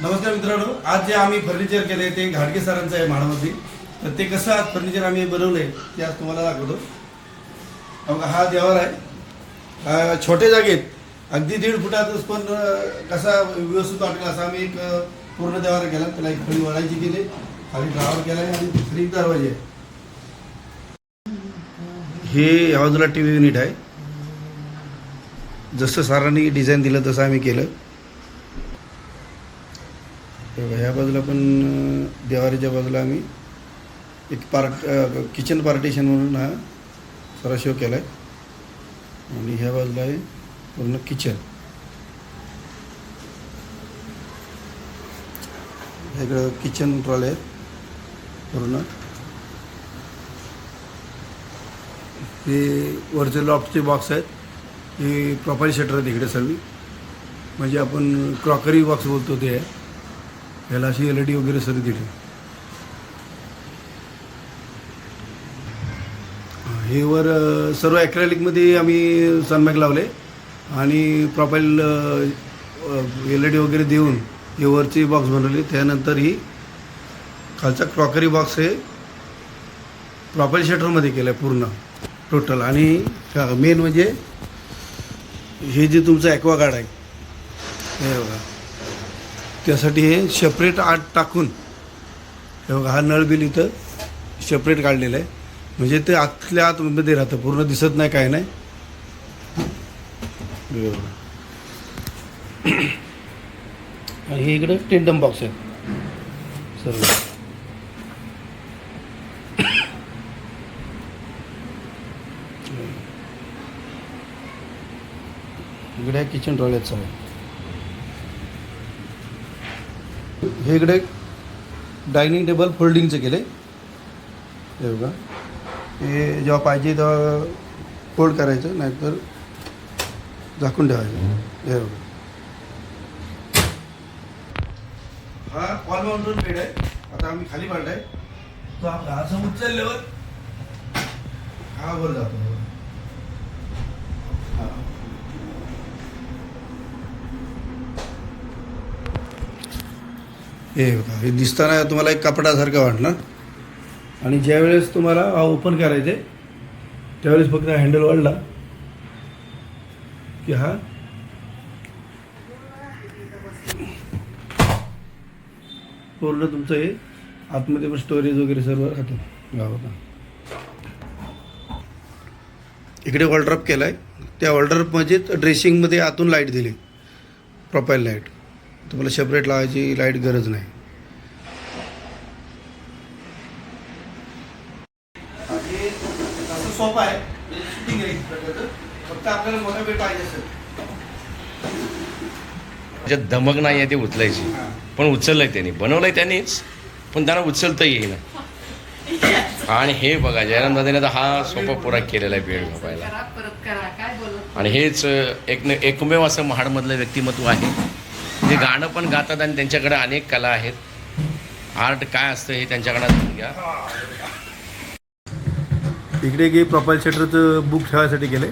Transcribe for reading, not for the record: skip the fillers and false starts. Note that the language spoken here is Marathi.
नमस्कार मित्रांनो, आज जे आम्ही फर्निचर केले ते घाडगे सरांचं आहे म्हाडामध्ये. तर ते कसं आज फर्निचर आम्ही बनवलंय ते आज तुम्हाला दाखवतो. बघा, हा देवार आहे. छोटे जागेत अगदी 1.5 फुटातच पण कसा व्यवस्थित वाटेल असा आम्ही एक पूर्ण देवार केला. त्याला एक फळी वळायची केली, खाली ड्रावर केला आणि दुसरी दरवाजे आहे. हे या बाजूला टी व्ही युनिट आहे. जसं सरांनी डिझाईन दिलं तसं आम्ही केलं. ह्या बाजूला पण देवारीच्या बाजूला आम्ही एक किचन पार्टिशन म्हणून हा सराशिव केला आहे. आणि ह्या बाजूला आहे पूर्ण किचन. इकडं किचन ट्रॉले आहेत पूर्ण. हे वरचे लॉफ्टचे बॉक्स आहेत. हे प्रॉपर शटर आहेत इकडे सर्व. म्हणजे आपण क्रॉकरी बॉक्स बोलतो ते आहे. ह्याला अशी LED वगैरे सर्व दिली. हे वर सर्व ॲक्रेलिकमध्ये आम्ही सनमॅक लावले आणि प्रोफाईल LED वगैरे देऊन हे वरचे बॉक्स बनवले. त्यानंतर ही खालचा क्रॉकरी बॉक्स हे प्रोफाईल शटरमध्ये केलं आहे पूर्ण टोटल. आणि मेन म्हणजे हे जे तुमचं ॲक्वा गार्ड आहे हे बघा, त्यासाठी हे सेपरेट आत टाकून हे बघा, हा नळ बिल इथं सेपरेट काढलेलं आहे. म्हणजे ते आतल्या आतमध्ये राहतं, पूर्ण दिसत नाही काय नाही. आणि हे इकडं टेंडम बॉक्स आहे सर्व. इकडे किचन टॉयलेट सगळं. हे इकडे डायनिंग टेबल फोल्डिंगचं केलं आहे. हे बघा, हे जेव्हा पाहिजे तेव्हा फोल्ड करायचं, नाहीतर झाकून ठेवायचं. हे बघा, हा वॉल माउंटेन बेड आहे. आता आम्ही खाली पाडलाय तो आपला असं उचलल्यावर हा वर जातो. हे बघा, हे दिसताना तुम्हाला एक कपडासारखं वाटणार. आणि ज्यावेळेस तुम्हाला हा ओपन करायचे त्यावेळेस फक्त हँडल वाढला की हा पूर्ण तुमचं हे आतमध्ये पण स्टोरेज वगैरे सर्व राहतं. गावाला इकडे वॉलड्रॉप केला आहे. त्या वॉलड्रॉपमध्ये ड्रेसिंगमध्ये आतून लाईट दिली, प्रोफाईल लाईट. तुम्हाला सेपरेट लावायची लाईट गरज नाही. असं सोपं आहे, फक्त आपल्याला मोठा बेड पाहिजे असेल. त्याच्यात धमक नाही आहे ते उचलायची, पण उचललंय त्यांनी, बनवलंय त्यांनीच, पण त्यांना उचलता येईना. आणि हे बघा, जयराम दादाने तर हा सोपा पुरा केलेला आहे बेड झोपायला. आणि हेच एकमेव असं महाडमधलं व्यक्तिमत्व आहे जे गाणं पण गातात आणि त्यांच्याकडे अनेक कला आहेत. आर्ट काय असतं हे त्यांच्याकडे घ्या. इकडे प्रोफाईल शटरचं बुक ठेवायसाठी गेले.